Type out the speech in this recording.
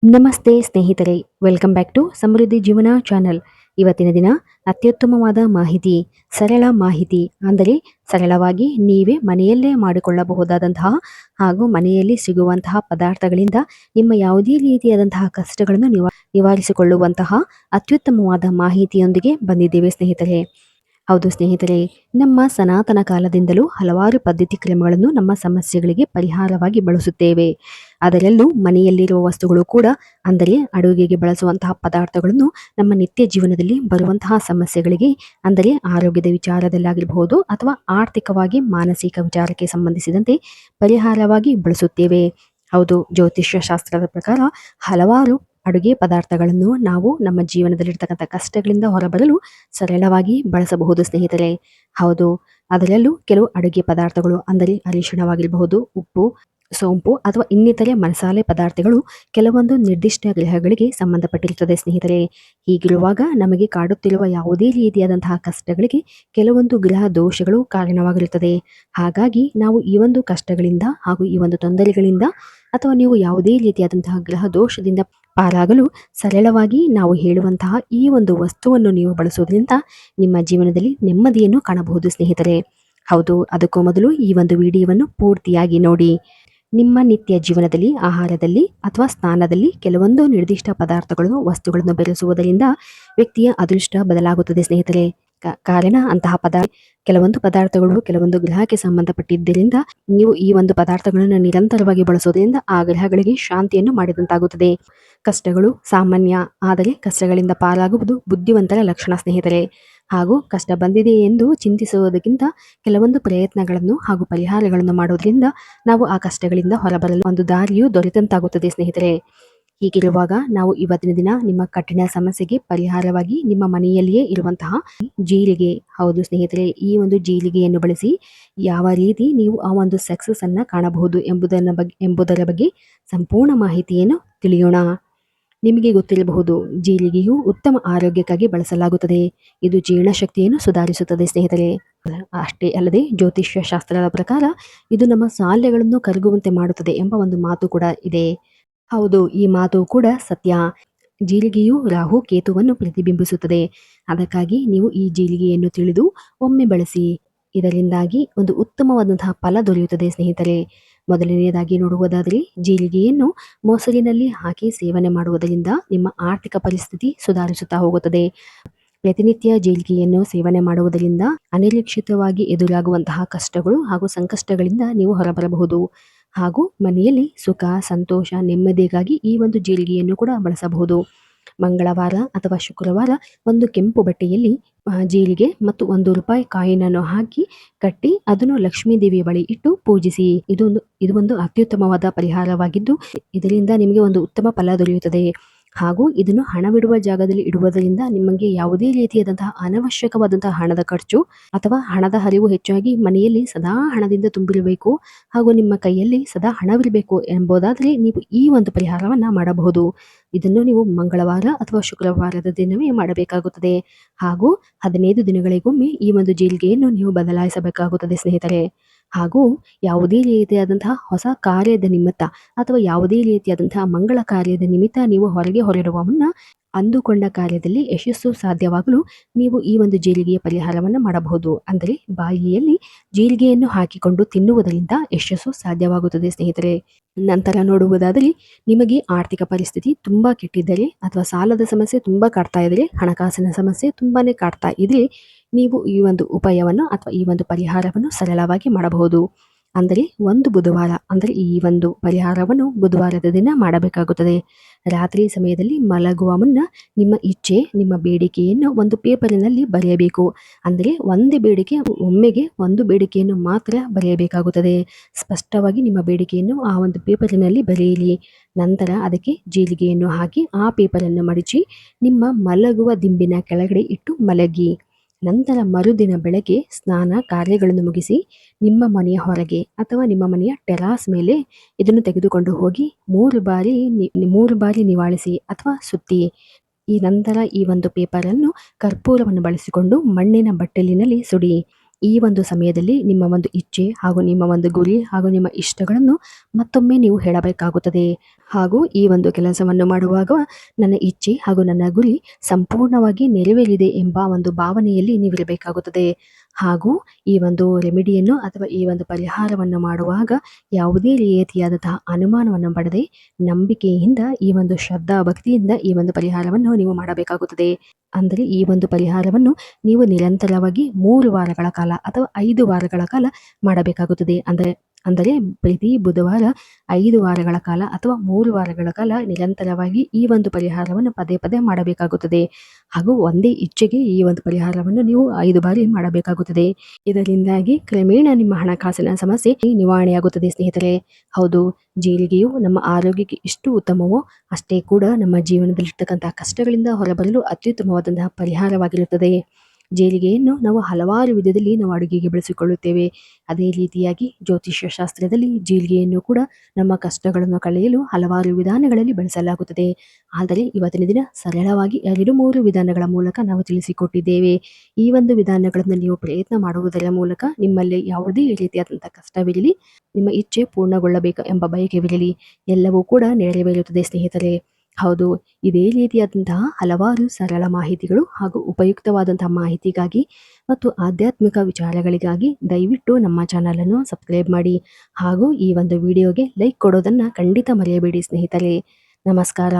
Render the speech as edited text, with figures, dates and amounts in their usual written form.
ನಮಸ್ತೆ ಸ್ನೇಹಿತರೆ, welcome back to ಸಮೃದ್ಧಿ ಜೀವನ ಚಾನಲ್. ಇವತ್ತಿನ ದಿನ ಅತ್ಯುತ್ತಮವಾದ ಮಾಹಿತಿ, ಸರಳ ಮಾಹಿತಿ, ಅಂದರೆ ಸರಳವಾಗಿ ನೀವೇ ಮನೆಯಲ್ಲೇ ಮಾಡಿಕೊಳ್ಳಬಹುದಾದಂತಹ ಹಾಗೂ ಮನೆಯಲ್ಲಿ ಸಿಗುವಂತಹ ಪದಾರ್ಥಗಳಿಂದ ನಿಮ್ಮ ಯಾವುದೇ ರೀತಿಯಾದಂತಹ ಕಷ್ಟಗಳನ್ನು ನಿವಾರಿಸಿಕೊಳ್ಳುವಂತಹ ಅತ್ಯುತ್ತಮವಾದ ಮಾಹಿತಿಯೊಂದಿಗೆ ಬಂದಿದ್ದೇವೆ ಸ್ನೇಹಿತರೆ. ಹೌದು ಸ್ನೇಹಿತರೆ, ನಮ್ಮ ಸನಾತನ ಕಾಲದಿಂದಲೂ ಹಲವಾರು ಪದ್ಧತಿ ಕ್ರಮಗಳನ್ನು ನಮ್ಮ ಸಮಸ್ಯೆಗಳಿಗೆ ಪರಿಹಾರವಾಗಿ ಬಳಸುತ್ತೇವೆ. ಅದರಲ್ಲೂ ಮನೆಯಲ್ಲಿರುವ ವಸ್ತುಗಳು ಕೂಡ, ಅಂದರೆ ಅಡುಗೆಗೆ ಬಳಸುವಂತಹ ಪದಾರ್ಥಗಳನ್ನು ನಮ್ಮ ನಿತ್ಯ ಜೀವನದಲ್ಲಿ ಬರುವಂತಹ ಸಮಸ್ಯೆಗಳಿಗೆ, ಅಂದರೆ ಆರೋಗ್ಯದ ವಿಚಾರದಲ್ಲಾಗಿರಬಹುದು ಅಥವಾ ಆರ್ಥಿಕವಾಗಿ ಮಾನಸಿಕ ವಿಚಾರಕ್ಕೆ ಸಂಬಂಧಿಸಿದಂತೆ ಪರಿಹಾರವಾಗಿ ಬಳಸುತ್ತೇವೆ. ಹೌದು, ಜ್ಯೋತಿಷ್ಯ ಶಾಸ್ತ್ರದ ಪ್ರಕಾರ ಹಲವಾರು ಅಡುಗೆ ಪದಾರ್ಥಗಳನ್ನು ನಾವು ನಮ್ಮ ಜೀವನದಲ್ಲಿರ್ತಕ್ಕಂಥ ಕಷ್ಟಗಳಿಂದ ಹೊರಬರಲು ಸರಳವಾಗಿ ಬಳಸಬಹುದು ಸ್ನೇಹಿತರೆ. ಹೌದು, ಅದರಲ್ಲೂ ಕೆಲವು ಅಡುಗೆ ಪದಾರ್ಥಗಳು, ಅಂದರೆ ಅರಿಶಿಣವಾಗಿರಬಹುದು, ಉಪ್ಪು, ಸೋಂಪು ಅಥವಾ ಇನ್ನಿತರೆ ಮಸಾಲೆ ಪದಾರ್ಥಗಳು ಕೆಲವೊಂದು ನಿರ್ದಿಷ್ಟ ಗ್ರಹಗಳಿಗೆ ಸಂಬಂಧಪಟ್ಟಿರುತ್ತದೆ ಸ್ನೇಹಿತರೆ. ಹೀಗಿರುವಾಗ ನಮಗೆ ಕಾಡುತ್ತಿರುವ ಯಾವುದೇ ರೀತಿಯಾದಂತಹ ಕಷ್ಟಗಳಿಗೆ ಕೆಲವೊಂದು ಗ್ರಹ ದೋಷಗಳು ಕಾರಣವಾಗಿರುತ್ತದೆ. ಹಾಗಾಗಿ ನಾವು ಈ ಒಂದು ಕಷ್ಟಗಳಿಂದ ಹಾಗೂ ಈ ಒಂದು ತೊಂದರೆಗಳಿಂದ ಅಥವಾ ನೀವು ಯಾವುದೇ ರೀತಿಯಾದಂತಹ ಗ್ರಹ ದೋಷದಿಂದ ಪಾರಾಗಲು ಸರಳವಾಗಿ ನಾವು ಹೇಳುವಂತಹ ಈ ಒಂದು ವಸ್ತುವನ್ನು ನೀವು ಬಳಸುವುದರಿಂದ ನಿಮ್ಮ ಜೀವನದಲ್ಲಿ ನೆಮ್ಮದಿಯನ್ನು ಕಾಣಬಹುದು ಸ್ನೇಹಿತರೆ. ಹೌದು, ಅದಕ್ಕೂ ಮೊದಲು ಈ ಒಂದು ವಿಡಿಯೋವನ್ನು ಪೂರ್ತಿಯಾಗಿ ನೋಡಿ. ನಿಮ್ಮ ನಿತ್ಯ ಜೀವನದಲ್ಲಿ ಆಹಾರದಲ್ಲಿ ಅಥವಾ ಸ್ನಾನದಲ್ಲಿ ಕೆಲವೊಂದು ನಿರ್ದಿಷ್ಟ ಪದಾರ್ಥಗಳು, ವಸ್ತುಗಳನ್ನು ಬೆರೆಸುವುದರಿಂದ ವ್ಯಕ್ತಿಯ ಅದೃಷ್ಟ ಬದಲಾಗುತ್ತದೆ ಸ್ನೇಹಿತರೆ. ಕಾರಣ ಅಂತಹ ಕೆಲವೊಂದು ಪದಾರ್ಥಗಳು ಕೆಲವೊಂದು ಗ್ರಹಕ್ಕೆ ಸಂಬಂಧಪಟ್ಟಿದ್ದರಿಂದ ನೀವು ಈ ಒಂದು ಪದಾರ್ಥಗಳನ್ನು ನಿರಂತರವಾಗಿ ಬಳಸೋದ್ರಿಂದ ಆ ಗ್ರಹಗಳಿಗೆ ಶಾಂತಿಯನ್ನು ಮಾಡಿದಂತಾಗುತ್ತದೆ. ಕಷ್ಟಗಳು ಸಾಮಾನ್ಯ, ಆದರೆ ಕಷ್ಟಗಳಿಂದ ಪಾರಾಗುವುದು ಬುದ್ಧಿವಂತರ ಲಕ್ಷಣ ಸ್ನೇಹಿತರೆ. ಹಾಗೂ ಕಷ್ಟ ಬಂದಿದೆ ಎಂದು ಚಿಂತಿಸುವುದಕ್ಕಿಂತ ಕೆಲವೊಂದು ಪ್ರಯತ್ನಗಳನ್ನು ಹಾಗೂ ಪರಿಹಾರಗಳನ್ನು ಮಾಡೋದ್ರಿಂದ ನಾವು ಆ ಕಷ್ಟಗಳಿಂದ ಹೊರಬರಲು ಒಂದು ದಾರಿಯು ದೊರೆತಂತಾಗುತ್ತದೆ ಸ್ನೇಹಿತರೆ. ಹೀಗಿರುವಾಗ ನಾವು ಇವತ್ತಿನ ದಿನ ನಿಮ್ಮ ಕಠಿಣ ಸಮಸ್ಯೆಗೆ ಪರಿಹಾರವಾಗಿ ನಿಮ್ಮ ಮನೆಯಲ್ಲಿಯೇ ಇರುವಂತಹ ಜೀರಿಗೆ, ಹೌದು ಸ್ನೇಹಿತರೆ, ಈ ಒಂದು ಜೀರಿಗೆಯನ್ನು ಬಳಸಿ ಯಾವ ರೀತಿ ನೀವು ಆ ಒಂದು ಸಕ್ಸಸ್ ಅನ್ನ ಕಾಣಬಹುದು ಎಂಬುದರ ಬಗ್ಗೆ ಸಂಪೂರ್ಣ ಮಾಹಿತಿಯನ್ನು ತಿಳಿಯೋಣ. ನಿಮಗೆ ಗೊತ್ತಿರಬಹುದು, ಜೀರಿಗೆಯು ಉತ್ತಮ ಆರೋಗ್ಯಕ್ಕಾಗಿ ಬಳಸಲಾಗುತ್ತದೆ. ಇದು ಜೀರ್ಣಶಕ್ತಿಯನ್ನು ಸುಧಾರಿಸುತ್ತದೆ ಸ್ನೇಹಿತರೆ. ಅಷ್ಟೇ ಅಲ್ಲದೆ ಜ್ಯೋತಿಷ್ಯ ಶಾಸ್ತ್ರದ ಪ್ರಕಾರ ಇದು ನಮ್ಮ ಸಾಲ್ಯಗಳನ್ನು ಕರಗುವಂತೆ ಮಾಡುತ್ತದೆ ಎಂಬ ಒಂದು ಮಾತು ಕೂಡ ಇದೆ. ಹೌದು, ಈ ಮಾತು ಕೂಡ ಸತ್ಯ. ಜೀರಿಗೆಯು ರಾಹು ಕೇತುವನ್ನು ಪ್ರತಿಬಿಂಬಿಸುತ್ತದೆ. ಅದಕ್ಕಾಗಿ ನೀವು ಈ ಜೀರಿಗೆಯನ್ನು ತಿಳಿದು ಒಮ್ಮೆ ಬಳಸಿ. ಇದರಿಂದಾಗಿ ಒಂದು ಉತ್ತಮವಾದಂತಹ ಫಲ ದೊರೆಯುತ್ತದೆ ಸ್ನೇಹಿತರೆ. ಮೊದಲನೆಯದಾಗಿ ನೋಡುವುದಾದರೆ, ಜೀರಿಗೆಯನ್ನು ಮೊಸರಿನಲ್ಲಿ ಹಾಕಿ ಸೇವನೆ ಮಾಡುವುದರಿಂದ ನಿಮ್ಮ ಆರ್ಥಿಕ ಪರಿಸ್ಥಿತಿ ಸುಧಾರಿಸುತ್ತಾ ಹೋಗುತ್ತದೆ. ಪ್ರತಿನಿತ್ಯ ಜೀರಿಗೆಯನ್ನು ಸೇವನೆ ಮಾಡುವುದರಿಂದ ಅನಿರೀಕ್ಷಿತವಾಗಿ ಎದುರಾಗುವಂತಹ ಕಷ್ಟಗಳು ಹಾಗೂ ಸಂಕಷ್ಟಗಳಿಂದ ನೀವು ಹೊರಬರಬಹುದು. ಹಾಗೂ ಮನೆಯಲ್ಲಿ ಸುಖ, ಸಂತೋಷ, ನೆಮ್ಮದಿಗಾಗಿ ಈ ಒಂದು ಜೀರಿಗೆಯನ್ನು ಕೂಡ ಬಳಸಬಹುದು. ಮಂಗಳವಾರ ಅಥವಾ ಶುಕ್ರವಾರ ಒಂದು ಕೆಂಪು ಬಟ್ಟೆಯಲ್ಲಿ ಜೀರಿಗೆ ಮತ್ತು ₹1 ಕಾಯಿನನ್ನು ಹಾಕಿ ಕಟ್ಟಿ ಅದನ್ನು ಲಕ್ಷ್ಮೀ ದೇವಿಯ ಬಳಿ ಇಟ್ಟು ಪೂಜಿಸಿ. ಇದು ಒಂದು ಅತ್ಯುತ್ತಮವಾದ ಪರಿಹಾರವಾಗಿದ್ದು ಇದರಿಂದ ನಿಮಗೆ ಒಂದು ಉತ್ತಮ ಫಲ ದೊರೆಯುತ್ತದೆ. ಹಾಗೂ ಇದನ್ನು ಹಣವಿಡುವ ಜಾಗದಲ್ಲಿ ಇಡುವುದರಿಂದ ನಿಮಗೆ ಯಾವುದೇ ರೀತಿಯಾದಂತಹ ಅನವಶ್ಯಕವಾದಂತಹ ಹಣದ ಖರ್ಚು ಅಥವಾ ಹಣದ ಹರಿವು ಹೆಚ್ಚಾಗಿ ಮನೆಯಲ್ಲಿ ಸದಾ ಹಣದಿಂದ ತುಂಬಿರಬೇಕು ಹಾಗೂ ನಿಮ್ಮ ಕೈಯಲ್ಲಿ ಸದಾ ಹಣವಿರಬೇಕು ಎಂಬುದಾದರೆ ನೀವು ಈ ಒಂದು ಪರಿಹಾರವನ್ನ ಮಾಡಬಹುದು. ಇದನ್ನು ನೀವು ಮಂಗಳವಾರ ಅಥವಾ ಶುಕ್ರವಾರದ ದಿನವೇ ಮಾಡಬೇಕಾಗುತ್ತದೆ. ಹಾಗೂ 15 ದಿನಗಳಿಗೊಮ್ಮೆ ಈ ಒಂದು ಜೀರಿಗೆಯನ್ನು ನೀವು ಬದಲಾಯಿಸಬೇಕಾಗುತ್ತದೆ ಸ್ನೇಹಿತರೆ. ಹಾಗೂ ಯಾವುದೇ ರೀತಿಯಾದಂತಹ ಹೊಸ ಕಾರ್ಯದ ನಿಮಿತ್ತ ಅಥವಾ ಯಾವುದೇ ರೀತಿಯಾದಂತಹ ಮಂಗಳ ಕಾರ್ಯದ ನಿಮಿತ್ತ ನೀವು ಹೊರಗೆ ಹೊರಡುವ ಮುನ್ನ ಅಂದುಕೊಂಡ ಕಾರ್ಯದಲ್ಲಿ ಯಶಸ್ಸು ಸಾಧ್ಯವಾಗಲು ನೀವು ಈ ಒಂದು ಜೀರಿಗೆಯ ಪರಿಹಾರವನ್ನು ಮಾಡಬಹುದು. ಅಂದರೆ ಬಾಯಿಯಲ್ಲಿ ಜೀರಿಗೆಯನ್ನು ಹಾಕಿಕೊಂಡು ತಿನ್ನುವುದರಿಂದ ಯಶಸ್ಸು ಸಾಧ್ಯವಾಗುತ್ತದೆ ಸ್ನೇಹಿತರೆ. ನಂತರ ನೋಡುವುದಾದರೆ, ನಿಮಗೆ ಆರ್ಥಿಕ ಪರಿಸ್ಥಿತಿ ತುಂಬಾ ಕೆಟ್ಟಿದ್ದರೆ ಅಥವಾ ಸಾಲದ ಸಮಸ್ಯೆ ತುಂಬಾ ಕಾಡ್ತಾ ಇದ್ದರೆ, ಹಣಕಾಸಿನ ಸಮಸ್ಯೆ ತುಂಬಾನೇ ಕಾಡ್ತಾ ಇದ್ರೆ, ನೀವು ಈ ಒಂದು ಉಪಾಯವನ್ನು ಅಥವಾ ಈ ಒಂದು ಪರಿಹಾರವನ್ನು ಸರಳವಾಗಿ ಮಾಡಬಹುದು. ಅಂದರೆ ಒಂದು ಬುಧವಾರ, ಅಂದರೆ ಈ ಒಂದು ಪರಿಹಾರವನ್ನು ಬುಧವಾರದ ದಿನ ಮಾಡಬೇಕಾಗುತ್ತದೆ. ರಾತ್ರಿ ಸಮಯದಲ್ಲಿ ಮಲಗುವ ಮುನ್ನ ನಿಮ್ಮ ಇಚ್ಛೆ, ನಿಮ್ಮ ಬೇಡಿಕೆಯನ್ನು ಒಂದು ಪೇಪರಿನಲ್ಲಿ ಬರೆಯಬೇಕು. ಅಂದರೆ ಒಮ್ಮೆಗೆ ಒಂದು ಬೇಡಿಕೆಯನ್ನು ಮಾತ್ರ ಬರೆಯಬೇಕಾಗುತ್ತದೆ. ಸ್ಪಷ್ಟವಾಗಿ ನಿಮ್ಮ ಬೇಡಿಕೆಯನ್ನು ಆ ಒಂದು ಪೇಪರಿನಲ್ಲಿ ಬರೆಯಿರಿ. ನಂತರ ಅದಕ್ಕೆ ಜೀರಿಗೆಯನ್ನು ಹಾಕಿ ಆ ಪೇಪರನ್ನು ಮಡಚಿ ನಿಮ್ಮ ಮಲಗುವ ದಿಂಬಿನ ಕೆಳಗಡೆ ಇಟ್ಟು ಮಲಗಿ. ನಂತರ ಮರುದಿನ ಬೆಳಗ್ಗೆ ಸ್ನಾನ ಕಾರ್ಯಗಳನ್ನು ಮುಗಿಸಿ ನಿಮ್ಮ ಮನೆಯ ಹೊರಗೆ ಅಥವಾ ನಿಮ್ಮ ಮನೆಯ ಟೆರಾಸ್ ಮೇಲೆ ಇದನ್ನು ತೆಗೆದುಕೊಂಡು ಹೋಗಿ 3 ಬಾರಿ ನಿವಾಳಿಸಿ ಅಥವಾ ಸುತ್ತಿ. ಈ ನಂತರ ಈ ಒಂದು ಪೇಪರನ್ನು ಕರ್ಪೂರವನ್ನು ಬಳಸಿಕೊಂಡು ಮಣ್ಣಿನ ಬಟ್ಟಲಿನಲ್ಲಿ ಸುಡಿ. ಈ ಒಂದು ಸಮಯದಲ್ಲಿ ನಿಮ್ಮ ಒಂದು ಇಚ್ಛೆ ಹಾಗೂ ನಿಮ್ಮ ಒಂದು ಗುರಿ ಹಾಗೂ ನಿಮ್ಮ ಇಷ್ಟಗಳನ್ನು ಮತ್ತೊಮ್ಮೆ ನೀವು ಹೇಳಬೇಕಾಗುತ್ತದೆ. ಹಾಗೂ ಈ ಒಂದು ಕೆಲಸವನ್ನು ಮಾಡುವಾಗ ನನ್ನ ಇಚ್ಛೆ ಹಾಗೂ ನನ್ನ ಗುರಿ ಸಂಪೂರ್ಣವಾಗಿ ನೆರವೇರಿದೆ ಎಂಬ ಒಂದು ಭಾವನೆಯಲ್ಲಿ ನೀವಿರಬೇಕಾಗುತ್ತದೆ. ಹಾಗೂ ಈ ಒಂದು ರೆಮಿಡಿಯನ್ನು ಅಥವಾ ಈ ಒಂದು ಪರಿಹಾರವನ್ನು ಮಾಡುವಾಗ ಯಾವುದೇ ರೀತಿಯಾದಂತಹ ಅನುಮಾನವನ್ನು ಪಡದೆ ನಂಬಿಕೆಯಿಂದ ಈ ಒಂದು ಶ್ರದ್ಧಾ ಭಕ್ತಿಯಿಂದ ಈ ಒಂದು ಪರಿಹಾರವನ್ನು ನೀವು ಮಾಡಬೇಕಾಗುತ್ತದೆ. ಅಂದರೆ ಈ ಒಂದು ಪರಿಹಾರವನ್ನು ನೀವು ನಿರಂತರವಾಗಿ 3 ವಾರಗಳ ಕಾಲ ಅಥವಾ 5 ವಾರಗಳ ಕಾಲ ಮಾಡಬೇಕಾಗುತ್ತದೆ. ಅಂದರೆ ಪ್ರತಿ ಬುಧವಾರ 5 ವಾರಗಳ ಕಾಲ ಅಥವಾ 3 ವಾರಗಳ ಕಾಲ ನಿರಂತರವಾಗಿ ಈ ಒಂದು ಪರಿಹಾರವನ್ನು ಪದೇ ಪದೇ ಮಾಡಬೇಕಾಗುತ್ತದೆ. ಹಾಗೂ ಒಂದೇ ಇಚ್ಛೆಗೆ ಈ ಒಂದು ಪರಿಹಾರವನ್ನು ನೀವು 5 ಬಾರಿ ಮಾಡಬೇಕಾಗುತ್ತದೆ. ಇದರಿಂದಾಗಿ ಕ್ರಮೇಣ ನಿಮ್ಮ ಹಣಕಾಸಿನ ಸಮಸ್ಯೆ ನಿವಾರಣೆಯಾಗುತ್ತದೆ ಸ್ನೇಹಿತರೆ. ಹೌದು, ಜೀರಿಗೆಯು ನಮ್ಮ ಆರೋಗ್ಯಕ್ಕೆ ಎಷ್ಟು ಉತ್ತಮವೋ ಅಷ್ಟೇ ಕೂಡ ನಮ್ಮ ಜೀವನದಲ್ಲಿರ್ತಕ್ಕಂತಹ ಕಷ್ಟಗಳಿಂದ ಹೊರಬರಲು ಅತ್ಯುತ್ತಮವಾದಂತಹ ಪರಿಹಾರವಾಗಿರುತ್ತದೆ. ಜೀರಿಗೆಯನ್ನು ನಾವು ಹಲವಾರು ವಿಧದಲ್ಲಿ ನಾವು ಅಡುಗೆಗೆ ಬಳಸಿಕೊಳ್ಳುತ್ತೇವೆ. ಅದೇ ರೀತಿಯಾಗಿ ಜ್ಯೋತಿಷ್ಯ ಶಾಸ್ತ್ರದಲ್ಲಿ ಜೀರಿಗೆಯನ್ನು ಕೂಡ ನಮ್ಮ ಕಷ್ಟಗಳನ್ನು ಕಳೆಯಲು ಹಲವಾರು ವಿಧಾನಗಳಲ್ಲಿ ಬಳಸಲಾಗುತ್ತದೆ. ಆದರೆ ಇವತ್ತಿನ ದಿನ ಸರಳವಾಗಿ 2-3 ವಿಧಾನಗಳ ಮೂಲಕ ನಾವು ತಿಳಿಸಿಕೊಟ್ಟಿದ್ದೇವೆ. ಈ ಒಂದು ವಿಧಾನಗಳನ್ನು ನೀವು ಪ್ರಯತ್ನ ಮಾಡುವುದರ ಮೂಲಕ ನಿಮ್ಮಲ್ಲಿ ಯಾವುದೇ ರೀತಿಯಾದಂಥ ಕಷ್ಟವಿರಲಿ, ನಿಮ್ಮ ಇಚ್ಛೆ ಪೂರ್ಣಗೊಳ್ಳಬೇಕು ಎಂಬ ಬಯಕೆವಿರಲಿ, ಎಲ್ಲವೂ ಕೂಡ ನೆರವೇರುತ್ತದೆ ಸ್ನೇಹಿತರೆ. ಹೌದು, ಇದೇ ರೀತಿಯಾದಂತಹ ಹಲವಾರು ಸರಳ ಮಾಹಿತಿಗಳು ಹಾಗೂ ಉಪಯುಕ್ತವಾದಂತಹ ಮಾಹಿತಿಗಾಗಿ ಮತ್ತು ಆಧ್ಯಾತ್ಮಿಕ ವಿಚಾರಗಳಿಗಾಗಿ ದಯವಿಟ್ಟು ನಮ್ಮ ಚಾನಲನ್ನು ಸಬ್ಸ್ಕ್ರೈಬ್ ಮಾಡಿ. ಹಾಗೂ ಈ ಒಂದು ವಿಡಿಯೋಗೆ ಲೈಕ್ ಕೊಡೋದನ್ನು ಖಂಡಿತ ಮರೆಯಬೇಡಿ ಸ್ನೇಹಿತರೆ. ನಮಸ್ಕಾರ.